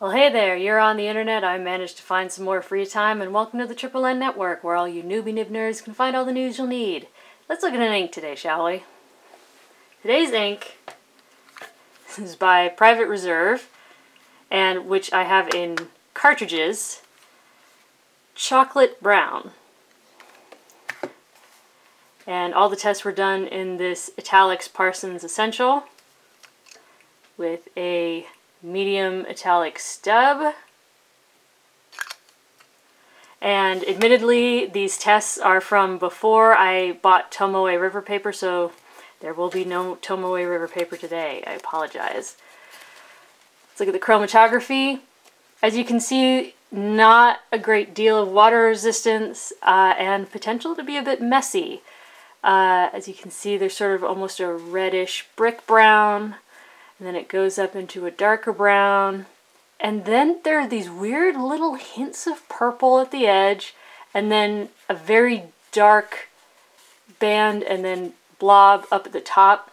Well, hey there, you're on the internet. I managed to find some more free time, and welcome to the Triple N Network, where all you newbie nib nerds can find all the news you'll need. Let's look at an ink today, shall we? Today's ink is by Private Reserve, and which I have in cartridges, chocolate brown. And all the tests were done in this Italix Parson's Essential with a Medium Italic Stub. And admittedly, these tests are from before I bought Tomoe River paper, so there will be no Tomoe River paper today. I apologize. Let's look at the chromatography. As you can see, not a great deal of water resistance and potential to be a bit messy. As you can see, there's sort of almost a reddish brick brown. And then it goes up into a darker brown. And then there are these weird little hints of purple at the edge. And then a very dark band and then blob up at the top.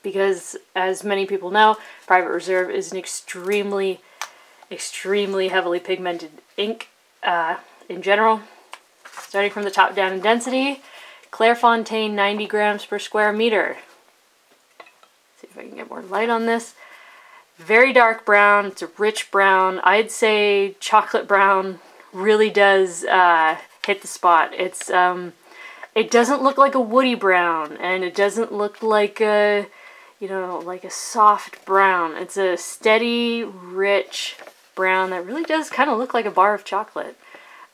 Because, as many people know, Private Reserve is an extremely heavily pigmented ink in general. Starting from the top down in density, Clairefontaine 90 grams per square meter. See if I can get more light on this. Very dark brown. It's a rich brown. I'd say chocolate brown really does hit the spot. It's it doesn't look like a woody brown, and it doesn't look like a, you know, like a soft brown. It's a steady, rich brown that really does kind of look like a bar of chocolate.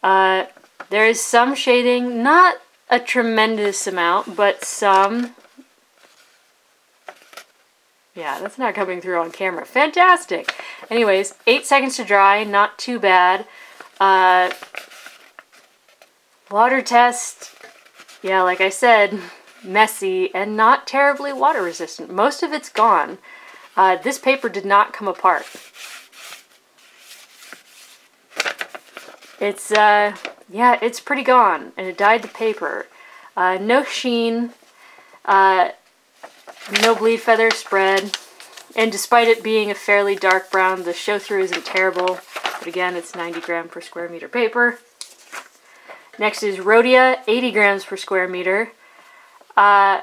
There is some shading, not a tremendous amount, but some. Yeah, that's not coming through on camera. Fantastic! Anyways, 8 seconds to dry, not too bad. Water test, yeah, like I said, messy and not terribly water resistant. Most of it's gone. This paper did not come apart. It's, yeah, it's pretty gone, and it dyed the paper. No sheen. No bleed feather spread, and despite it being a fairly dark brown, the show through isn't terrible, but again, it's 90 grams per square meter paper. Next is Rhodia, 80 grams per square meter. 8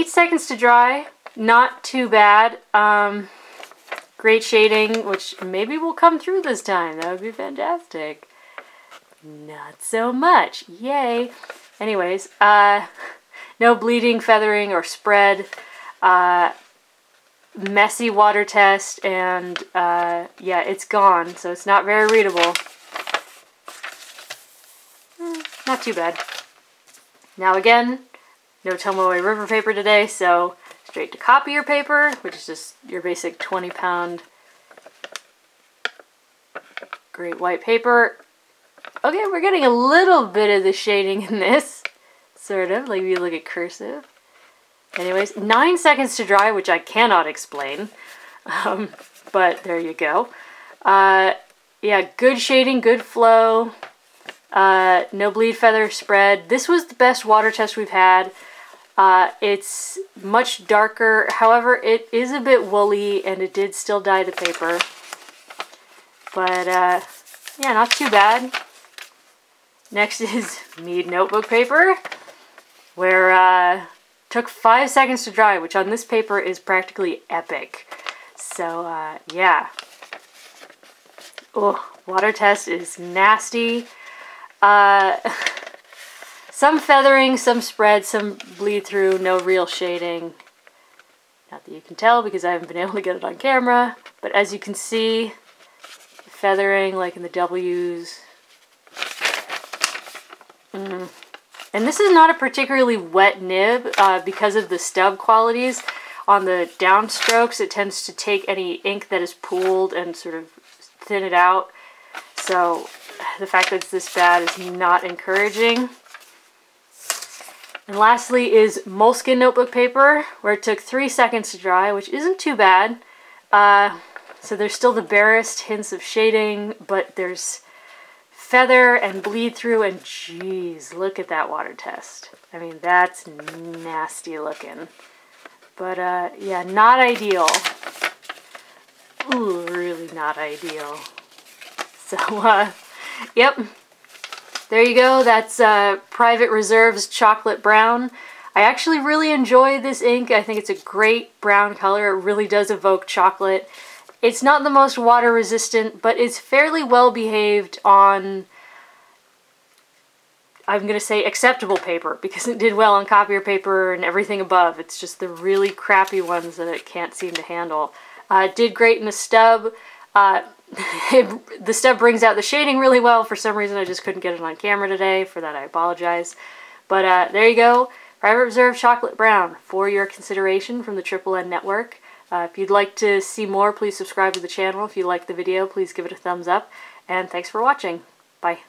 seconds to dry, not too bad. Great shading, which maybe will come through this time. That would be fantastic. Not so much. Yay. Anyways, no bleeding, feathering, or spread. Messy water test, and yeah, it's gone, so it's not very readable. Not too bad. Now again, no Tomoe River paper today, so straight to Copier Paper, which is just your basic 20-pound great white paper. Okay, we're getting a little bit of the shading in this, sort of, like if you look at cursive. Anyways, 9 seconds to dry, which I cannot explain, but there you go. Yeah, good shading, good flow, no bleed feather spread. This was the best water test we've had. It's much darker, however, it is a bit woolly, and it did still dye the paper. But, yeah, not too bad. Next is Mead Notebook Paper, where, took 5 seconds to dry, which on this paper is practically epic. So, yeah. Oh, water test is nasty. Some feathering, some spread, some bleed through, no real shading. Not that you can tell because I haven't been able to get it on camera. But as you can see, feathering like in the W's. And this is not a particularly wet nib because of the stub qualities. On the downstrokes, it tends to take any ink that is pooled and sort of thin it out. So the fact that it's this bad is not encouraging. And lastly is Moleskine Notebook Paper, where it took 3 seconds to dry, which isn't too bad. So there's still the barest hints of shading, but there's feather and bleed through, and geez, look at that water test. I mean, that's nasty looking. But yeah, not ideal. Ooh, really really not ideal. So, yep. There you go. That's Private Reserve's Chocolate Brown. I actually really enjoy this ink. I think it's a great brown color. It really does evoke chocolate. It's not the most water resistant, but it's fairly well behaved on, I'm going to say, acceptable paper, because it did well on copier paper and everything above. It's just the really crappy ones that it can't seem to handle. It did great in the stub. The stub brings out the shading really well. For some reason I just couldn't get it on camera today. For that I apologize. But there you go. Private Reserve Chocolate Brown for your consideration from the Triple N Network. If you'd like to see more, please subscribe to the channel. If you liked the video, please give it a thumbs up. And thanks for watching. Bye.